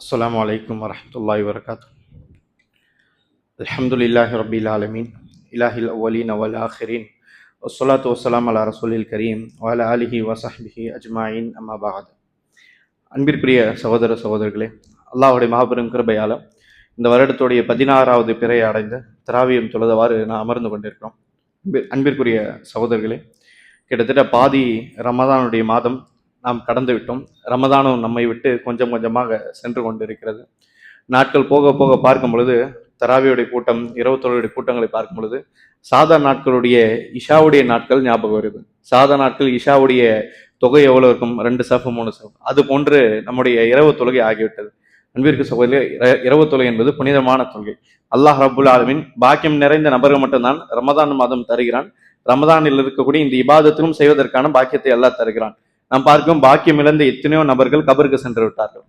அஸ்ஸலாமு அலைக்கும் வரஹ்மத்துல்லாஹி வபரகாத்துஹு. அல்ஹம்துலில்லாஹி ரப்பில் ஆலமீன் இலாஹில் அவ்வலீன் வல் ஆখিরিன் வஸ்ஸலாத்து வஸ்ஸலாம் அலா ரசூலில் கரீம் வ அலா ஆலிஹி வ ஸஹ்பிஹி அஜ்மாயின் அம்மா பஅத். அன்பிற்குரிய சகோதர சகோதரர்களே, அல்லாஹ்வுடைய மாபெரும் கிருபையால் இந்த வருடத்துடைய 16வது பிறையை அடைந்து தராவியம் தொழுதவாறு நான் அமர்ந்து கொண்டிருக்கிறோம். அன்பிற்குரிய சகோதரர்களே, கிட்டத்தட்ட பாதி ரமதானுடைய மாதம் நாம் கடந்து விட்டோம். ரமதானும் நம்மை விட்டு கொஞ்சம் கொஞ்சமாக சென்று கொண்டிருக்கிறது. நாட்கள் போக போக பார்க்கும் பொழுது தராவியுடைய கூட்டம், இரவு தொழுடைய கூட்டங்களை பார்க்கும் பொழுது சாதா நாட்களுடைய இஷாவுடைய நாட்கள் ஞாபகம் வருது. சாதா நாட்கள் இஷாவுடைய தொகை எவ்வளவு இருக்கும்? 2 சஃப் 3 சஃப். அது போன்று நம்முடைய இரவு தொழுகை ஆகிவிட்டது. அன்பிற்கு சகோதரர்களே, இரவு தொழுகை என்பது புனிதமான தொழுகை. அல்லாஹ் ரப்புல் ஆலமீன் பாக்கியம் நிறைந்த நபர்கள் மட்டும்தான் ரமதான் மாதம் தருகிறான். ரமதானில் இருக்கக்கூடிய இந்த இபாதத்திலும் செய்வதற்கான பாக்கியத்தை அல்லாஹ் தருகிறான். நாம் பார்க்கும் பாக்கியம் இழந்த எத்தனையோ நபர்கள் கபருக்கு சென்று விட்டார்கள்.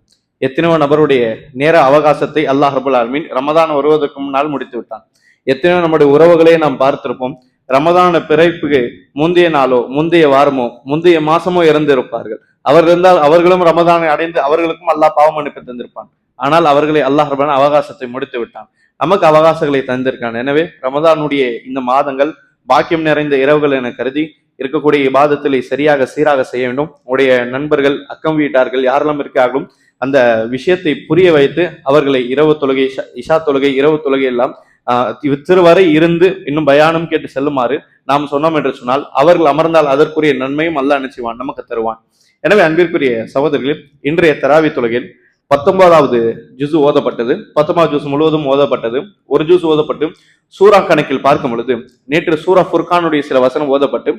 எத்தனையோ நபருடைய நேர அவகாசத்தை அல்லாஹ் ரபுல் ஆலமீன் ரமதான் வருவதற்கு முன்னால் முடித்து விட்டான். எத்தனையோ நம்முடைய உறவுகளை நாம் பார்த்திருப்போம். ரமதான பிறப்புக்கு முந்தைய நாளோ, முந்தைய வாரமோ, முந்தைய மாசமோ இறந்து இருப்பார்கள். அவர் இருந்தால் அவர்களும் ரமதானை அடைந்து அவர்களுக்கும் அல்லாஹ் பாவம் மன்னிப்பு தந்திருப்பான். ஆனால் அவர்களை அல்லாஹ் ரபுல் அவகாசத்தை முடித்து விட்டான். நமக்கு அவகாசங்களை தந்திருக்கான். எனவே ரமதானுடைய இந்த மாதங்கள் பாக்கியம் நிறைந்த இரவுகள் என கருதி இருக்கக்கூடிய இபாதத்திலே சரியாக சீராக செய்ய வேண்டும். உடைய நண்பர்கள், அக்கம் வீட்டார்கள் யாரெல்லாம் இருக்கார்களும் அந்த விஷயத்தை புரிய வைத்து அவர்களை இரவு தொழுகை, இஷா தொழுகை, இரவு தொழுகை எல்லாம் திருவரை இருந்து இன்னும் பயானம் கேட்டு செல்லுமாறு நாம் சொன்னோம் என்று சொன்னால் அவர்கள் அமர்ந்தால் அதற்குரிய நன்மையும் அல்லாஹ் நினைச்சுவான், நமக்கு தருவான். எனவே அன்பிற்குரிய சகோதரர்களே, இன்றைய தராவி தொழுகையில் 19வது ஜுசு ஓதப்பட்டது. 19வது ஜுசு முழுவதும் ஓதப்பட்டது. ஒரு ஜுசு ஓதப்பட்டு சூரா கணக்கில் பார்க்கும் பொழுது நேற்று சூரா ஃபுர்கானுடைய சில வசனம் ஓதப்பட்டு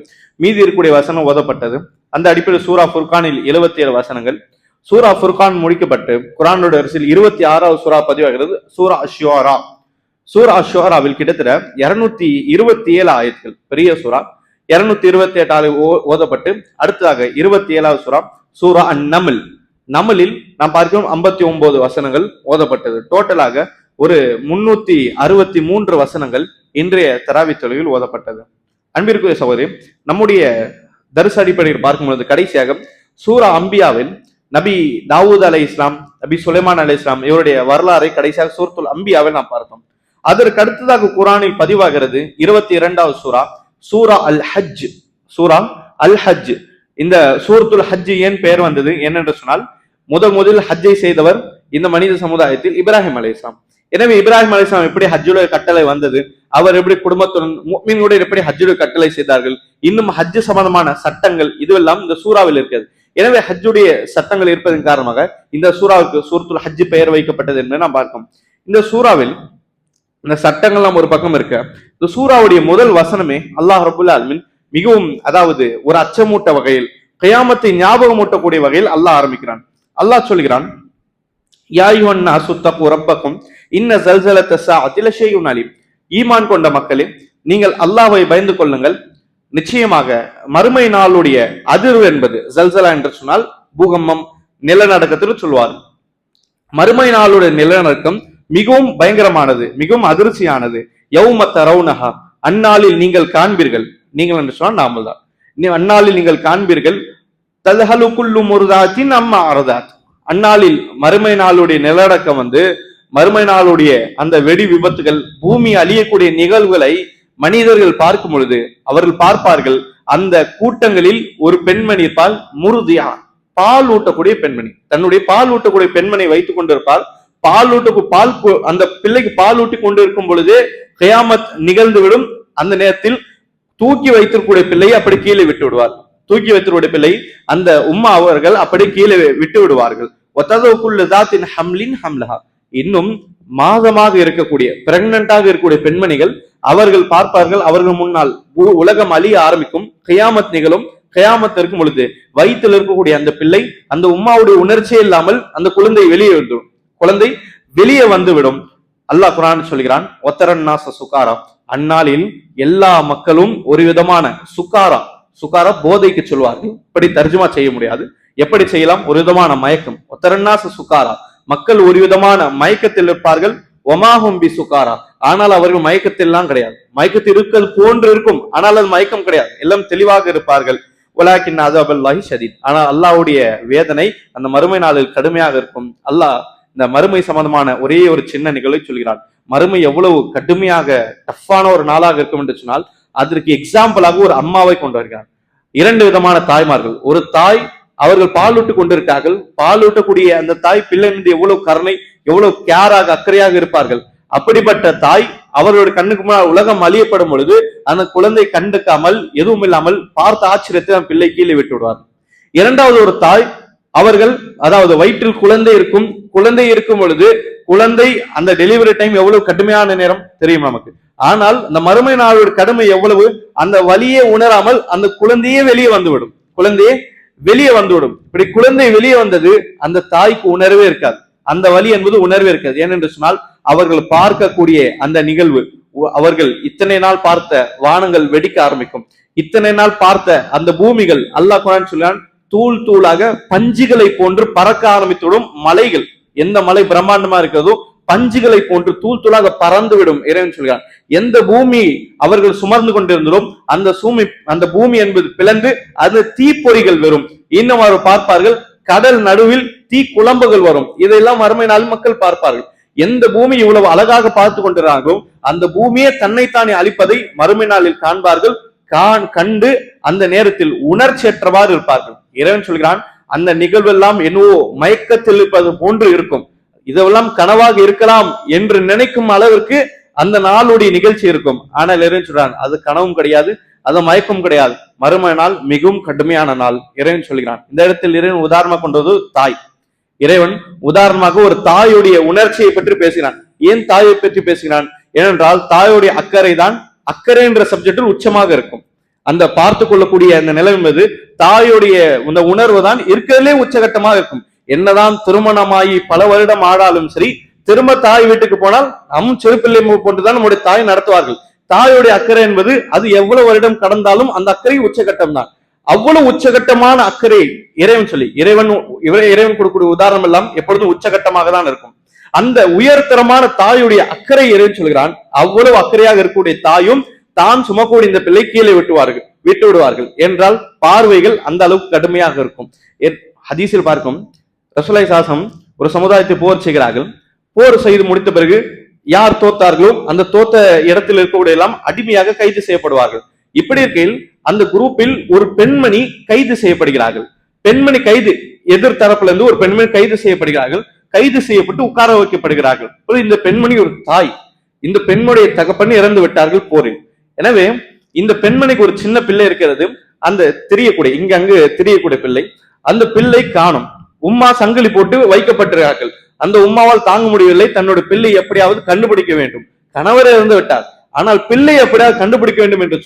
மீதி இருக்கக்கூடிய வசனம் ஓதப்பட்டது. அந்த அடிப்படையில் சூரா ஃபுர்கானில் 77 வசனங்கள். சூரா ஃபுர்கான் முடிக்கப்பட்டு குர்ஆனுடைய வரிசையில் 26வது சூரா பதிவாகிறது, சூரா அஷ்-ஷுஆரா. சூரா அஷ்-ஷுஆராவில் கிட்டத்தட்ட 227 ஆயத்துகள். பெரிய சூரா 228 ஓதப்பட்டு அடுத்ததாக 27வது சூரா சூரா அன்-நம்ல். நமலில் நாம் பார்க்கிறோம் 59 வசனங்கள் ஓதப்பட்டது. டோட்டலாக ஒரு 363 வசனங்கள் இன்றைய தராவி தொழுகையில் ஓதப்பட்டது. அன்பிற்குரிய சகோதரி, நம்முடைய தரிசு அடிப்படையில் பார்க்கும்பொழுது கடைசியாக சூரா அம்பியாவில் நபி தாவூத் அலை இஸ்லாம், நபி சுலைமான் அலை இஸ்லாம் இவருடைய வரலாறை கடைசியாக சூரத்துல் அம்பியாவில் நாம் பார்த்தோம். அதற்கு அடுத்ததாக குர்ஆனில் பதிவாகிறது 22வது சூரா சூரா அல் ஹஜ். சூரா அல் ஹஜ். இந்த சூரத்துல் ஹஜ் ஏன் பெயர் வந்தது என்னென்று சொன்னால், முதல் ஹஜ்ஜை செய்தவர் இந்த மனித சமுதாயத்தில் இப்ராஹிம் அலைஹிஸ்ஸலாம். எனவே இப்ராஹிம் அலைஹிஸ்ஸலாம் எப்படி ஹஜ்ஜுடைய கட்டளை வந்தது, அவர் எப்படி குடும்பத்துடன் முஃமின்களுடன் எப்படி ஹஜ்ஜுடைய கட்டளை செய்தார்கள், இன்னும் ஹஜ் சம்பந்தமான சட்டங்கள் இதுவெல்லாம் இந்த சூறாவில் இருக்கிறது. எனவே ஹஜ்ஜுடைய சட்டங்கள் இருப்பதன் காரணமாக இந்த சூறாவுக்கு சூரத்துல் ஹஜ் பெயர் வைக்கப்பட்டது என்று நாம் பார்க்கிறோம். இந்த சூறாவில் இந்த சட்டங்கள்லாம் ஒரு பக்கம் இருக்க, இந்த சூறாவுடைய முதல் வசனமே அல்லாஹ் ரப்புல் ஆலமீன் மிகவும், அதாவது ஒரு அச்சமூட்ட வகையில், கியாமத்தை ஞாபகமூட்டக்கூடிய வகையில் அல்லாஹ் ஆரம்பிக்கிறான். அல்லாஹ் சொல்கிறான், யா அய்யுஹன் நாஸு தகு ரப்பக்கும் இன்ன ஸல்ஸலத ஸாஅத்தி லஷைஉன் அலீம். ஈமான் கொண்ட மக்களே, நீங்கள் அல்லாஹ்வை பயந்து கொள்ளுங்கள். நிச்சயமாக மறுமை நாளுடைய அதிர்வு என்பது, ஸல்ஸலா என்று சொன்னால் பூகம்பம், நிலநடுக்கத்தில் சொல்வார். மறுமை நாளுடைய நிலநடுக்கம் மிகவும் பயங்கரமானது, மிகவும் அதிர்ச்சியானது. யௌம தரவுனஹா, அந்நாளில் நீங்கள் காண்பீர்கள். நீங்கள் என்று சொன்னால் நாமல் தான். அந்நாளில் நீங்கள் காண்பீர்கள். தல்ஹலு குல்லு முர்தாத்தின் அம்மா அரதாத். அந்நாளில் மறுமை நாளுடைய நிலநடுக்கம் மறுமை நாளுடைய அந்த வெடி விபத்துகள், பூமி அழியக்கூடிய நிகழ்வுகளை மனிதர்கள் பார்க்கும் பொழுது அவர்கள் பார்ப்பார்கள், அந்த கூட்டங்களில் ஒரு பெண்மணி இருப்பால், முருதியா, பால் ஊட்டக்கூடிய பெண்மணி, தன்னுடைய பால் ஊட்டக்கூடிய பெண்மணி வைத்துக் கொண்டிருப்பால். அந்த பிள்ளைக்கு பால் ஊட்டி கொண்டிருக்கும் பொழுது கியாமத் நிகழ்ந்துவிடும். அந்த நேரத்தில் தூக்கி வைத்திருக்கக்கூடிய பிள்ளையை அப்படி கீழே விட்டு விடுவார். தூக்கி வைத்திருக்கூடிய பிள்ளை அந்த உம்மா அவர்கள் அப்படி கீழே விட்டு விடுவார்கள். இன்னும் மாதமாக இருக்கக்கூடிய, பிரெக்னன்டாக இருக்கக்கூடிய பெண்மணிகள் அவர்கள் பார்ப்பார்கள், அவர்கள் முன்னால் உலகம் அழிய ஆரம்பிக்கும், கியாமத் நிகழும். கியாமத் இருக்கும் பொழுது வயிற்றில் இருக்கக்கூடிய அந்த பிள்ளை, அந்த உம்மாவுடைய உணர்ச்சியே இல்லாமல் அந்த குழந்தை வெளியே வந்துவிடும். அல்லாஹ் குர்ஆன் சொல்கிறான், ஒத்தரன் நாச சுகாரா. அந்நாளில் எல்லா மக்களும் ஒரு விதமான சுகாரா போதைக்கு சொல்வார்கள். இப்படி தர்ஜுமா செய்ய முடியாது, எப்படி செய்யலாம்? ஒரு விதமான மயக்கம். ஒத்தரன்னாச சுகாரா, மக்கள் ஒரு விதமான மயக்கத்தில் இருப்பார்கள். ஒமாஹும் பி சுகாரா, ஆனால் அவர்கள் மயக்கத்தில் எல்லாம் கிடையாது. மயக்கத்தில் இருக்கிறது போன்று இருக்கும், ஆனால் அது மயக்கம் கிடையாது. எல்லாம் தெளிவாக இருப்பார்கள். வலாக்கின் அஸாபல்லாஹி ஷதீத். ஆனால் அல்லாஹ்வுடைய வேதனை அந்த மறுமை நாளில் கடுமையாக இருக்கும். அல்லாஹ் இந்த மறுமை சம்பந்தமான ஒரே ஒரு சின்ன நிகழ்வை சொல்கிறான். மறுமை எவ்வளவு கடுமையாக டஃப்பான ஒரு நாளாக இருக்கும் என்று சொன்னால் அதற்கு எக்ஸாம்பிளாக ஒரு அம்மாவை கொண்டு வருகிறார். 2 விதமான தாய்மார்கள். ஒரு தாய், அவர்கள் பாலூட்டு கொண்டிருக்கார்கள். பாலூட்டக்கூடிய அந்த தாய் பிள்ளை மீது எவ்வளவு கருணை, எவ்வளவு கேராக அக்கறையாக இருப்பார்கள். அப்படிப்பட்ட தாய் அவர்களுடைய கண்ணுக்கு முன்னால் உலகம் அழியப்படும் பொழுது அந்த குழந்தை கண்டுக்காமல் எதுவும் இல்லாமல் பார்த்த ஆச்சரியத்தை அந்த பிள்ளை கீழே விட்டு விடுவார். 2வது ஒரு தாய், அவர்கள் அதாவது வயிற்றில் குழந்தை இருக்கும் பொழுது குழந்தை அந்த டெலிவரி டைம் எவ்வளவு கடுமையான நேரம் தெரியும் நமக்கு. ஆனால் அந்த மறுமை நாளோட கடுமை எவ்வளவு, அந்த வலியை உணராமல் அந்த குழந்தையே வெளியே வந்துவிடும். இப்படி குழந்தை வெளியே வந்தது அந்த தாய்க்கு உணர்வே இருக்காது. அந்த வலி என்பது உணர்வே இருக்காது. ஏனென்று சொன்னால் அவர்கள் பார்க்கக்கூடிய அந்த நிகழ்வு, அவர்கள் இத்தனை நாள் பார்த்த வானங்கள் வெடிக்க ஆரம்பிக்கும். இத்தனை நாள் பார்த்த அந்த பூமிகள் அல்லாஹ் குர்ஆன் சொல்றான், தூள் தூளாக பஞ்சுகளை போன்று பறக்க ஆரம்பித்துவிடும். மலைகள், எந்த மலை பிரம்மாண்டமா இருக்கிறதோ பஞ்சுகளை போன்று தூள் தூளாக பறந்து விடும் இறைவன் சொல்கிறான். எந்த பூமி அவர்கள் சுமர்ந்து கொண்டிருந்தோம் அந்த பூமி என்பது பிளந்து அது தீப்பொறிகள் வரும். இன்னும் அவர் பார்ப்பார்கள், கடல் நடுவில் தீ குழம்புகள் வரும். இதையெல்லாம் மறுமை நாள் மக்கள் பார்ப்பார்கள். எந்த பூமி இவ்வளவு அழகாக பார்த்து கொண்டிருந்தார்களோ அந்த பூமியே தன்னைத்தானே அழிப்பதை மறுமை நாளில் காண்பார்கள். கண்டு அந்த நேரத்தில் உணர்ச்சியற்றவாறு இருப்பார்கள். இறைவன் சொல்கிறான், அந்த நிகழ்வெல்லாம் என்னவோ மயக்கத்தில் இருப்பது போன்று இருக்கும். இதெல்லாம் கனவாக இருக்கலாம் என்று நினைக்கும் அளவிற்கு அந்த நாளுடைய நிகழ்ச்சி இருக்கும். ஆனால் இறைவன் சொல்றான், அது கனவும் கிடையாது, அது மயக்கம் கிடையாது. மறுமை நாள் மிகவும் கடுமையான நாள் இறைவன் சொல்கிறான். இந்த இடத்தில் இறைவன் உதாரணமாக கொண்டது தாய். இறைவன் உதாரணமாக ஒரு தாயுடைய உணர்ச்சியை பற்றி பேசுகிறான். ஏன் தாயை பற்றி பேசுகிறான்? ஏனென்றால் தாயுடைய அக்கறை என்ற சப்ஜெக்டில் உச்சமாக இருக்கும். அந்த பார்த்து கொள்ளக்கூடிய அந்த நிலை என்பது தாயுடைய இந்த உணர்வு தான் இருக்கிறதுலே உச்சகட்டமாக இருக்கும். என்னதான் திருமணமாகி பல வருடம் ஆடாலும் சரி, திரும்ப தாய் வீட்டுக்கு போனால் செருப்பிள்ளை போட்டுதான் நம்முடைய தாய் நடத்துவார்கள். தாயுடைய அக்கறை என்பது அது எவ்வளவு வருடம் கடந்தாலும் அந்த அக்கறை உச்சகட்டம் தான். அவ்வளவு உச்சகட்டமான அக்கறை இறைவன் கொடுக்கக்கூடிய உதாரணம் எல்லாம் எப்பொழுதும் உச்சகட்டமாக தான் இருக்கும். அந்த உயர்தரமான தாயுடைய அக்கறை இறைவன் சொல்கிறான். அவ்வளவு அக்கறையாக இருக்கக்கூடிய தாயும் தான் சுமக்கூடிய இந்த பிள்ளை கீழே விட்டு விடுவார்கள் என்றால் பார்வைகள் அந்த அளவுக்கு கடுமையாக இருக்கும். ஹதீஸில் பார்க்கும், ரசூலுல்லாஹி ஸல்லல்லாஹு அலைஹி வஸல்லம் ஒரு சமுதாயத்தை போர் செய்கிறார்கள். போர் செய்து முடித்த பிறகு யார் தோத்தார்களோ அந்த தோத்த இடத்தில் இருக்கக்கூடிய எல்லாம் அடிமையாக கைது செய்யப்படுவார்கள். இப்படி இருக்கையில் அந்த குரூப்பில் ஒரு பெண்மணி கைது செய்யப்படுகிறார்கள். எதிர் தரப்புல இருந்து ஒரு பெண்மணி கைது செய்யப்படுகிறார்கள். கைது செய்யப்பட்டு உட்கார வைக்கப்படுகிறார்கள். இந்த பெண்மணி ஒரு தாய். இந்த பெண்ணுடைய தகப்பன் இறந்து விட்டார்கள் போரில். எனவே இந்த பெண்மணிக்கு ஒரு சின்ன பிள்ளை இருக்கிறது. அந்த அங்கு திரியக்கூடிய பிள்ளை, அந்த பிள்ளை காணும். உம்மா சங்கிலி போட்டு வைக்கப்பட்டிருக்கிறார்கள். அந்த உம்மாவால் தாங்க முடியவில்லை. தன்னுடைய பிள்ளை எப்படியாவது கண்டுபிடிக்க வேண்டும். கணவர் இறந்து விட்டார், ஆனால் பிள்ளை எப்படியாவது கண்டுபிடிக்க வேண்டும் என்று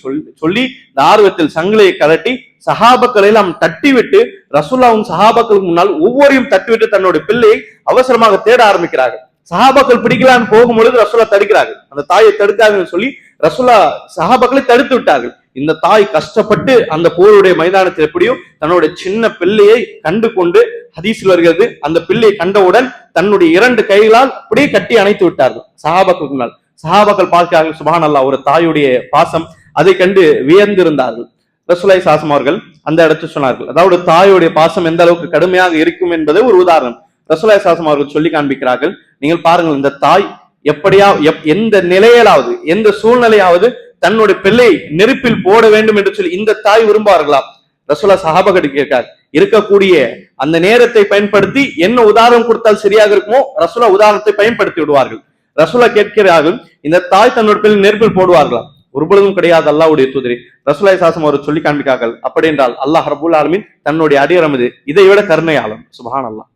சொல்லி இந்த ஆர்வத்தில் சங்கிலியை கலட்டி சஹாபாக்களை எல்லாம் தட்டிவிட்டு ரசூலுல்லாஹ்வும் சஹாபாக்களுக்கு முன்னால் ஒவ்வொருவரையும் தட்டிவிட்டு தன்னுடைய பிள்ளையை அவசரமாக தேட ஆரம்பிக்கிறார்கள். சஹாபாக்கள் பிடிக்கலான்னு போகும்பொழுது ரசூலுல்லாஹ் தடுக்கிறார்கள். அந்த தாயை தடுக்காதுன்னு சொல்லி ரசூலுல்லாஹ் சஹாபாக்களை தடுத்து விட்டார்கள். இந்த தாய் கஷ்டப்பட்டு அந்த போருடைய மைதானத்தில் எப்படியோ தன்னுடைய சின்ன பிள்ளையை கண்டு கொண்டு, ஹதீஸில் வருகிறது, அந்த பிள்ளையை கண்டவுடன் தன்னுடைய 2 கைகளால் அப்படியே கட்டி அணைத்து விட்டார்கள் சஹாபாக்களுக்கு முன்னால். சஹாபாக்கள் பார்க்கிறார்கள், சுப்ஹானல்லாஹ், ஒரு தாயுடைய பாசம். அதை கண்டு வியந்திருந்தார்கள். ரசூலுல்லாஹி ஸல்லல்லாஹு அலைஹி வஸல்லம் அவர்கள் அந்த இடத்தில் சொன்னார்கள், அதாவது தாயுடைய பாசம் எந்த அளவுக்கு கடுமையாக இருக்கும் என்பதை ஒரு உதாரணம் ரசூலுல்லாஹி ஸல்லல்லாஹு அலைஹி வஸல்லம் அவர்கள் சொல்லி காண்பிக்கிறார்கள். நீங்கள் பாருங்கள், இந்த தாய் எந்த நிலையிலாவது எந்த சூழ்நிலையாவது தன்னுடைய பிள்ளை நெருப்பில் போட வேண்டும் என்று சொல்லி இந்த தாய் விரும்புவார்களா? ரசூலுல்லாஹ் சஹாபாக்களுக்கு கேட்கிறார். இருக்கக்கூடிய அந்த நேரத்தை பயன்படுத்தி என்ன உதாரணம் கொடுத்தால் சரியாக இருக்குமோ ரசூலுல்லாஹ் உதாரணத்தை பயன்படுத்தி விடுவார்கள். ரசூலுல்லாஹ் கேட்கிறார்கள், இந்த தாய் தன்னுடைய பிள்ளை நெருப்பில் போடுவார்களா? ஒரு பொழுதும் கிடையாது அல்லாஹ்வுடைய தூதரே. ரசூலுல்லாஹி ஸல்லல்லாஹு அலைஹி வஸல்லம் அவர் சொல்லி காண்பிக்கிறார்கள், அப்படி என்றால் அல்லாஹ் ரப்பல் ஆலமீன் தன்னுடைய அடியார் மீது இதை விட கருணையாளன். சுப்ஹானல்லாஹ்.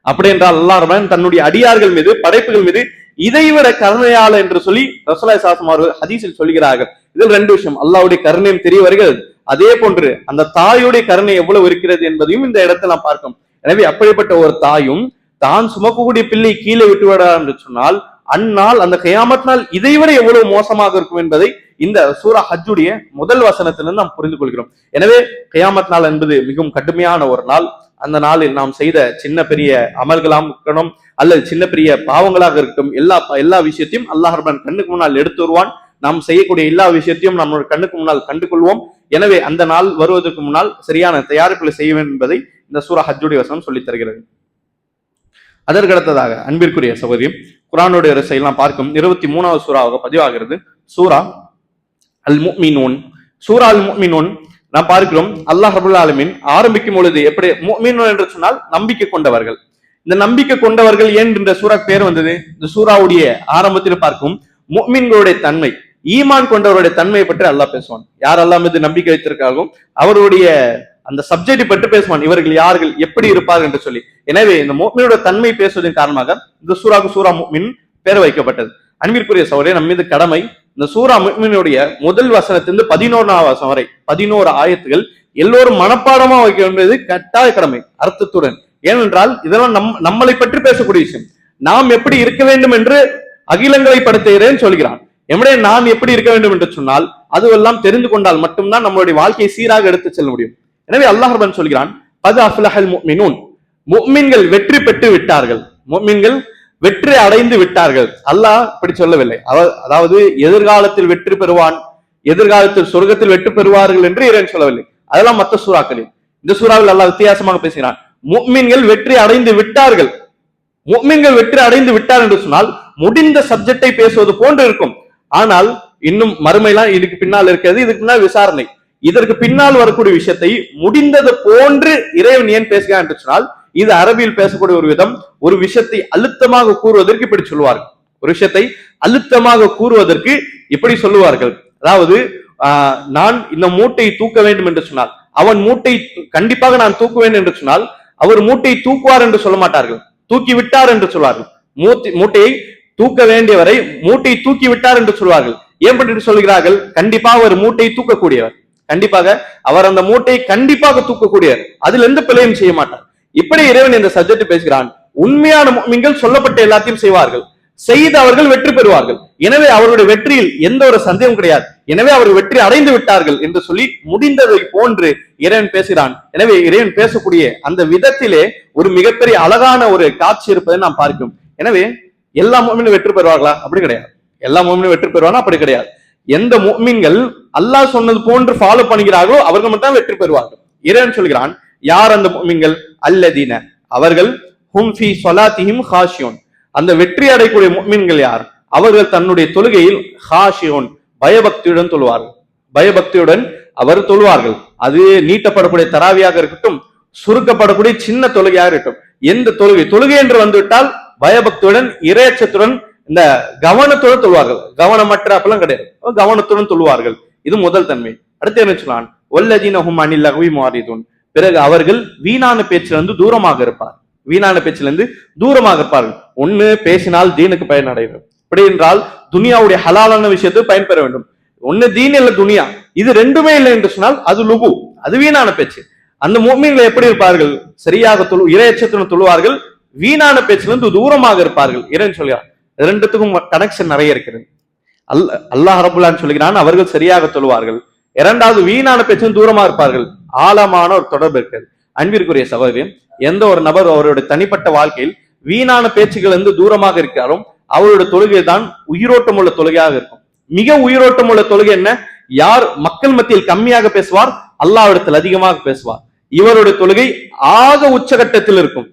அப்படி என்றால் அல்லாஹ் ரஹ்மான் தன்னுடைய அடியார்கள் மீது, படைப்புகள் மீது இதைவிட கருணையாள என்று சொல்லி ரசூலுல்லாஹி ஸல்லல்லாஹு அலைஹி வஸல்லம் அவர்கள் ஹதீஸில் சொல்கிறார்கள். இதில் 2 விஷயம், அல்லாஹ்வுடைய கருணையும் தெரிய வருகிறது, அதே போன்று அந்த தாயுடைய கருணை எவ்வளவு இருக்கிறது என்பதையும் இந்த இடத்தில் நாம் பார்க்கிறோம். எனவே அப்படிப்பட்ட ஒரு தாயும் தான் சுமக்கக்கூடிய பிள்ளை கீழே விட்டு விடார் என்று சொன்னால் அந்நாள், அந்த கியாமத் நாள் இதைவிட எவ்வளவு மோசமாக இருக்கும் என்பதை இந்த சூரா ஹஜ்ஜுடைய முதல் வசனத்திலிருந்து நாம் புரிந்து கொள்கிறோம். எனவே கியாமத் நாள் என்பது மிகவும் கடுமையான ஒரு நாள். அந்த நாளில் நாம் செய்த சின்ன பெரிய அமல்களாக இருக்கணும் அல்லது சின்ன பெரிய பாவங்களாக இருக்கட்டும், எல்லா விஷயத்தையும் அல்லாஹ் ரப்பல் கண்ணுக்கு முன்னால் எடுத்து வருவான். நாம் செய்யக்கூடிய எல்லா விஷயத்தையும் நம்மளுடைய கண்ணுக்கு முன்னால் கண்டு கொள்வோம். எனவே அந்த நாள் வருவதற்கு முன்னால் சரியான தயாரிப்புகளை செய்ய வேண்டும் என்பதை இந்த சூரா ஹஜ்ஜுடைய வசனம் சொல்லித் தருகிறது. அதற்கடுத்ததாக அன்பிற்குரிய சகோதரி, குர்ஆனுடைய வரிசையெல்லாம் பார்க்கும் 23வது சூறாவாக பதிவாகிறது சூரா அல் முஃமினூன். சூரா அல் முஃமினூன் நாம் பார்க்கிறோம், அல்லாஹ் ரப்பல் ஆலமீன் ஆரம்பிக்கும் பொழுது எப்படி முஃமினூன் என்று சொன்னால் நம்பிக்கை கொண்டவர்கள். இந்த நம்பிக்கை கொண்டவர்கள் ஏன் இந்த சூரா பேர் வந்தது? இந்த சூறாவுடைய ஆரம்பத்தில் பார்க்கும் முஃமின்களுடைய தன்மை, ஈமான் கொண்டவருடைய தன்மையை பற்றி அல்லாஹ் பேசுவான். யாரெல்லாம் மீது நம்பிக்கை வைத்திருக்கார்களோ அவருடைய அந்த சப்ஜெக்டை பற்றி பேசுவான், இவர்கள் யார்கள், எப்படி இருப்பார்கள் என்று சொல்லி. எனவே இந்த முஃமினோட தன்மை பேசுவதன் காரணமாக இந்த சூறாவுக்கு சூரா முஃமின் பேர் வைக்கப்பட்டது. அன்பிற்குரிய சகோதரரே, நம் மீது கடமை இந்த சூரா முஃமினுடைய முதல் வசனத்திலிருந்து 11வது வசனம் வரை 11 ஆயத்துகள் எல்லோரும் மனப்பாடமா வைக்க வேண்டியது கட்டாய கடமை, அர்த்தத்துடன். ஏனென்றால் இதெல்லாம் நம்மளை பற்றி பேசக்கூடிய விஷயம். நாம் எப்படி இருக்க வேண்டும் என்று அகிலங்களை படுத்துகிறேன் சொல்கிறான். எம்முடைய நாம் எப்படி இருக்க வேண்டும் என்று சொன்னால் அதுவெல்லாம் தெரிந்து கொண்டால் மட்டும்தான் நம்மளுடைய வாழ்க்கையை சீராக எடுத்து செல்ல முடியும். எனவே அல்லாஹ் ரப்பன் சொல்கிறான், கத் அஃப்லஹல் முஃமினூன், முஃமின்கள் வெற்றி பெற்று விட்டார்கள், முஃமின்கள் வெற்றி அடைந்து விட்டார்கள். அல்லாஹ் இப்படி சொல்லவில்லை, அதாவது எதிர்காலத்தில் வெற்றி பெறுவான், எதிர்காலத்தில் சொர்க்கத்தில் வெற்றி பெறுவார்கள் என்று இறைவன் சொல்லவில்லை. அதெல்லாம் மற்ற சூறாக்களில். இந்த சூறாவில் அல்லாஹ் வித்தியாசமாக பேசுகிறான், முஃமின்கள் வெற்றி அடைந்து விட்டார்கள். முஃமின்கள் வெற்றி அடைந்து விட்டார் என்று சொன்னால் முடிந்த சப்ஜெக்டை பேசுவது போன்று இருக்கும். ஆனால் இன்னும் மறுமையெல்லாம் இதுக்கு பின்னால் இருக்கிறது, இதுக்கு பின்னால் விசாரணை. இதற்கு பின்னால் வரக்கூடிய விஷயத்தை முடிந்தது போன்று இறைவன் ஏன் பேசுகிறான் என்று சொன்னால், இது அரபியில் பேசக்கூடிய ஒரு விதம். ஒரு விஷயத்தை அழுத்தமாக கூறுவதற்கு இப்படி சொல்லுவார்கள், ஒரு விஷயத்தை அழுத்தமாக கூறுவதற்கு இப்படி சொல்லுவார்கள். அதாவது நான் இந்த மூட்டையை தூக்க வேண்டும் என்று சொன்னால், அவன் மூட்டை கண்டிப்பாக நான் தூக்குவேன் என்று சொன்னால் அவர் மூட்டையை தூக்குவார் என்று சொல்ல மாட்டார்கள், தூக்கி விட்டார் என்று சொல்வார்கள். மூட்டையை தூக்க வேண்டியவரை மூட்டையை தூக்கி விட்டார் என்று சொல்வார்கள். ஏன் சொல்கிறார்கள்? கண்டிப்பாக அவர் மூட்டையை தூக்கக்கூடியவர், கண்டிப்பாக அவர் அந்த மூட்டையை கண்டிப்பாக தூக்கக்கூடியவர், அதுல எந்த பிழையும் செய்ய மாட்டார். இப்படி இறைவன் இந்த சப்ஜெக்ட் பேசுகிறான். உண்மையான முஃமின்கள் சொல்லப்பட்ட எல்லாத்தையும் செய்வார்கள், செய்து அவர்கள் வெற்றி பெறுவார்கள். எனவே அவருடைய வெற்றியில் எந்த ஒரு சந்தேகம் கிடையாது. எனவே அவர்கள் வெற்றி அடைந்து விட்டார்கள் என்று சொல்லி முடிந்ததை போன்று இறைவன் பேசுகிறான். எனவே இறைவன் பேசக்கூடிய அந்த விதத்திலே ஒரு மிகப்பெரிய அழகான ஒரு காட்சி இருப்பதை நாம் பார்க்கிறோம். எனவே எல்லா முஃமினும் வெற்றி பெறுவார்களா? அப்படி கிடையாது. எல்லா முஃமினும் வெற்றி பெறுவானா? அப்படி கிடையாது. எந்த முஃமின்கள் அல்லாஹ் சொன்னது போன்று ஃபாலோ பண்ணுகிறார்களோ அவர்கள் மட்டும் வெற்றி பெறுவார்கள். இறைவன் சொல்கிறான், யார் அந்த முஃமின்கள்? அல்லதீன, அவர்கள் ஹும் ஃபீ ஸலாத்திஹிம் காஷியூன், அந்த வெற்றி அடையக்கூடிய முஃமின்கள் யார்? அவர்கள் தன்னுடைய தொழுகையில் காஷியூன், பயபக்தியுடன் தொழுவார்கள், பயபக்தியுடன் அவர் தொழுவார்கள். அது நீட்டப்படக்கூடிய தராவியாக இருக்கட்டும், சுருக்கப்படக்கூடிய சின்ன தொழுகையாக இருக்கட்டும், எந்த தொழுகை என்று வந்துவிட்டால் பயபக்தியுடன் இறையச்சத்துடன் இந்த கவனத்துடன் தொழுவார்கள். கவனமற்ற அப்பெல்லாம் கிடையாது, கவனத்துடன் தொழுவார்கள். இது முதல் தன்மை. அடுத்து என்ன சொன்னான்? வல்லதீன ஹும் அனில் லஹ்வி முஅரிதுன், பிறகு அவர்கள் வீணான பேச்சிலிருந்து தூரமாக இருப்பார், வீணான பேச்சிலிருந்து தூரமாக இருப்பார்கள். ஒண்ணு பேசினால் தீனுக்கு பயன் அடையும், அப்படி என்றால் துனியாவுடைய ஹலாலான விஷயத்தை பயன்பெற வேண்டும். ஒண்ணு தீன் இல்ல துனியா, இது ரெண்டுமே இல்லை என்று சொன்னால் அது லுகு, அது வீணான பேச்சு. அந்த முஃமின்கள் எப்படி இருப்பார்கள்? சரியாக இறையச்சத்துடன் தொழுவார்கள், வீணான பேச்சிலிருந்து தூரமாக இருப்பார்கள். இறைவன் சொல்கிறார், இரண்டுத்துக்கும் கனெக்ஷன் நிறைய இருக்கிறது. அல்லாஹ் ரப்புல்லாஹ் சொல்கிறான், அவர்கள் சரியாக தொழுவார்கள். இரண்டாவது, வீணான பேச்சும் தூரமா இருப்பார்கள். ஆழமான ஒரு தொடர்பு இருக்கிறது. அன்பிற்குரிய சகோதரி, எந்த ஒரு நபர் அவருடைய தனிப்பட்ட வாழ்க்கையில் வீணான பேச்சுகள் இருந்து தூரமாக இருக்கிறாலும் அவருடைய தொழுகை தான் உயிரோட்டம் உள்ள தொழுகையாக இருக்கும். மிக உயிரோட்டம் உள்ள தொழுகை என்ன? யார் மக்கள் மத்தியில் கம்மியாக பேசுவார், அல்லாஹ்விடத்தில் அதிகமாக பேசுவார், இவருடைய தொழுகை ஆக உச்சகட்டத்தில் இருக்கும்.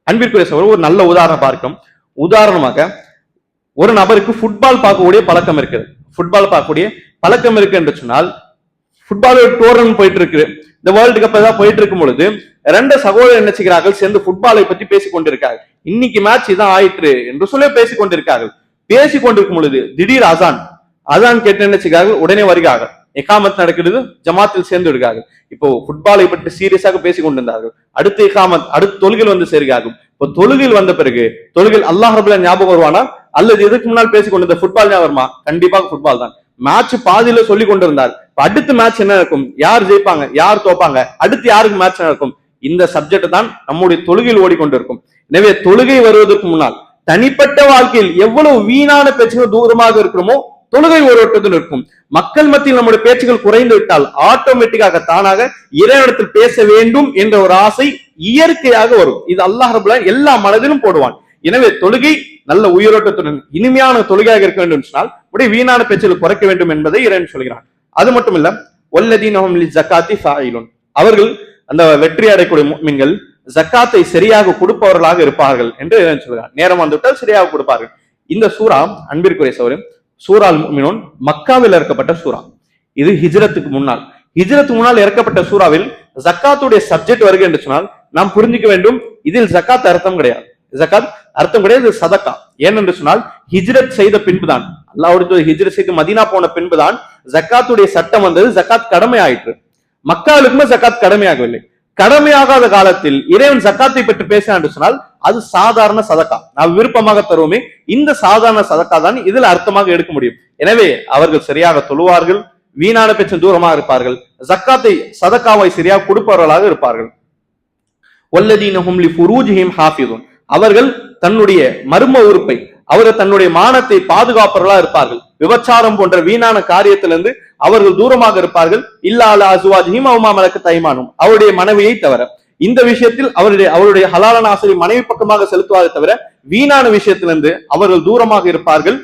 அன்பிற்குரிய சகோதரி, ஒரு நல்ல உதாரணம் பார்க்கும். உதாரணமாக ஒரு நபருக்கு ஃபுட்பால் பார்க்கக்கூடிய பழக்கம் இருக்குது, ஃபுட்பால் பார்க்கக்கூடிய பழக்கம் இருக்கு என்று சொன்னால், ஃபுட்பால் டோர்னமெண்ட் போயிட்டு இருக்கு, இந்த வேர்ல்டு கப் ஏதாவது போயிட்டு இருக்கும் பொழுது ரெண்டு சகோதரர் என்ன செய்கிறார்கள்? சேர்ந்து ஃபுட்பாலை பற்றி பேசிக் கொண்டிருக்கார்கள். இன்னைக்கு மேட்ச் இதான் ஆயிற்று என்று சொல்லி பேசிக் கொண்டிருக்கார்கள். பேசிக் கொண்டிருக்கும் பொழுது திடீர் அசான் கேட்டு என்ன செய்கிறார்கள்? உடனே வருகிறார்கள். இகாமத் நடக்கிறது, ஜமாத்தில் சேர்ந்து விடுகிறார்கள். இப்போ ஃபுட்பாலை பற்றி சீரியஸாக பேசிக் கொண்டிருந்தார்கள். அடுத்து இகாமத், அடுத்து தொழுகையில் வந்து சேர்கிறார்கள். இப்போ தொழுகையில் வந்த பிறகு தொழுகையில் அல்லாஹ் ரபுல்லாஹ் ஞாபகம் வருவானா, அல்லது இதுக்கு முன்னால் பேசிக் கொண்டிருந்த ஃபுட்பால் ஞாபகம் வருமா? கண்டிப்பாக ஃபுட்பால் தான். மேட்ச் பாதியில சொல்லி கொண்டிருந்தார். அடுத்த மேட்ச் என்ன இருக்கும்? யார் ஜெயிப்பாங்க, யார் தோப்பாங்க, அடுத்து யாருக்கு மேட்ச் நடக்கும்? இந்த சப்ஜெக்ட் தான் நம்முடைய தொழுகையில் ஓடிக்கொண்டிருக்கும். எனவே தொழுகை வருவதற்கு முன்னால் தனிப்பட்ட வாழ்க்கையில் எவ்வளவு வீணான பேச்சுகள் தூரமாக இருக்கிறோமோ தொழுகை ஓட்டத்தில் இருக்கும். மக்கள் மத்தியில் நம்முடைய பேச்சுகள் குறைந்து விட்டால் ஆட்டோமேட்டிக்காக தானாக இறைவனிடத்தில் பேச வேண்டும் என்ற ஒரு ஆசை இயற்கையாக வரும். இது அல்லாஹ் ரபுல்லாஹ் எல்லா மனதிலும் போடுவான். எனவே தொழுகை நல்ல உயிரோட்டத்துடன் இனிமையான தொழுகையாக இருக்க வேண்டும் சொன்னால் உடைய வீணான பேச்சுகள் குறைக்க வேண்டும் என்பதை இறைவன் சொல்கிறான். அது மட்டும் இல்ல, வல்லதீன ஹும் லிஸ்ஸகாத்தி ஃபாயிலுன், அவர்கள் அந்த வெற்றி அடையக்கூடிய முஃமின்கள் ஜக்காத்தை சரியாக கொடுப்பவர்களாக இருப்பார்கள் என்று சொல்கிறார். நேரம் வந்துவிட்டால் சரியாக கொடுப்பார்கள். இந்த சூரா அன்பிற்குரிய சகோதரரே, சூரா அல் முஃமினூன் மக்காவில் இறக்கப்பட்ட சூரா. இது ஹிஜ்ரத்துக்கு முன்னால். ஹிஜ்ரத்துக்கு முன்னால் இறக்கப்பட்ட சூறாவில் ஜக்காத்துடைய சப்ஜெக்ட் வருகை என்று சொன்னால் நாம் புரிஞ்சுக்க வேண்டும், இதில் ஜக்காத் அர்த்தம் கிடையாது. ஜக்காத் அர்த்தம் கிடையாது, சதக்கா. ஏனென்று சொன்னால் ஹிஜ்ரத் செய்த பின்புதான், அல்லாஹ்வுடைய ஹிஜ்ரத் செய்து மதீனா போன பின்புதான் ஜக்காத்துடைய சட்டம் வந்தது. ஜக்காத் கடமை ஆயிற்று. மக்காவுக்குமே ஜக்காத் கடமையாகவில்லை. கடமையாகாத காலத்தில் இறைவன் ஜக்காத்தை பற்றி பேசினான் என்று சொன்னால் அது சாதாரண சதக்கா, நாம் விருப்பமாக தருவோமே, இந்த சாதாரண சதக்கா தான் இதில் அர்த்தமாக எடுக்க முடியும். எனவே அவர்கள் சரியாக தொழுவார்கள், வீணான பேச்சு தூரமாக இருப்பார்கள், ஜக்காத்தை சதக்காவை சரியாக கொடுப்பவர்களாக இருப்பார்கள். வல்லதீனஹும் லிஃபுரூஜிஹிம் ஹாஃபிதுன், அவர்கள் தன்னுடைய மர்ம உறுப்பை, அவர்கள் தன்னுடைய மானத்தை பாதுகாப்பவர்களாக இருப்பார்கள். விபச்சாரம் போன்ற வீணான காரியத்திலிருந்து அவர்கள் தூரமாக இருப்பார்கள். இல்லா அலா அஸ்வாஜிஹிம் அவ் மா மலக்கத் ஐமானுஹும், அவருடைய மனைவியை தவிர. இந்த விஷயத்தில் அவருடைய ஹலாலான ஆசையை மனைவி பக்கமாக செலுத்துவதை தவிர வீணான விஷயத்திலிருந்து அவர்கள் தூரமாக இருப்பார்கள்.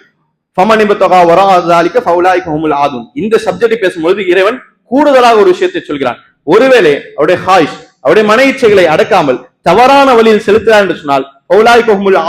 இந்த சப்ஜெக்டை பேசும்பொழுது இறைவன் கூடுதலாக ஒரு விஷயத்தை சொல்கிறான். ஒருவேளை அவருடைய ஹாயிஷ், அவருடைய மன இச்சைகளை அடக்காமல் தவறான வழியில் செலுத்துகிறார் என்று சொன்னால்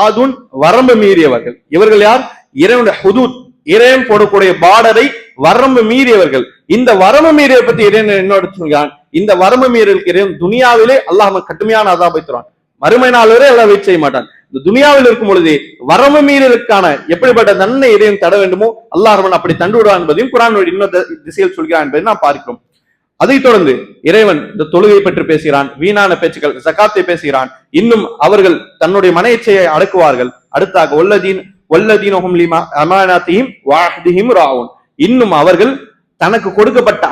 ஆதுன், வரம்பு மீறியவர்கள். இவர்கள் யார்? இறைவனுடைய ஹுதூத், இறைவன் போடக்கூடிய பார்டரை வரம்பு மீறியவர்கள். இந்த வரம்பு மீறிய பத்தி இறைவன் என்னோட சொல்கிறான், இந்த வரம்பு மீறலுக்கு இறைவன் துனியாவிலே அல்லாஹ் கடுமையான அதாபை தருவான், மறுமை நாள் வரை எல்லாம் வெயிட் செய்ய மாட்டான். இந்த துனியாவில் இருக்கும் பொழுது வரம்பு மீறலுக்கான எப்படிப்பட்ட தண்டனை இறைவன் தட வேண்டுமோ அல்லாஹ் அப்படி தண்டு விடுவான் என்பதையும் குர்ஆன் இன்னொரு திசையில் சொல்கிறான் என்பதை நாம் பார்க்கிறோம். அதைத் தொடர்ந்து இறைவன் இந்த தொழுகை பற்றி பேசுகிறான், வீணான பேச்சுக்கள் ஜகாத்தை பேசுகிறான். இன்னும் அவர்கள் தன்னுடைய மன இச்சையை அடக்குவார்கள். அடுத்தாக வல்லதீனஹும் லிமா அமானாத்திஹிம் வஅஹ்திஹிம் ராஊன், இன்னும் அவர்கள் தனக்கு கொடுக்கப்பட்ட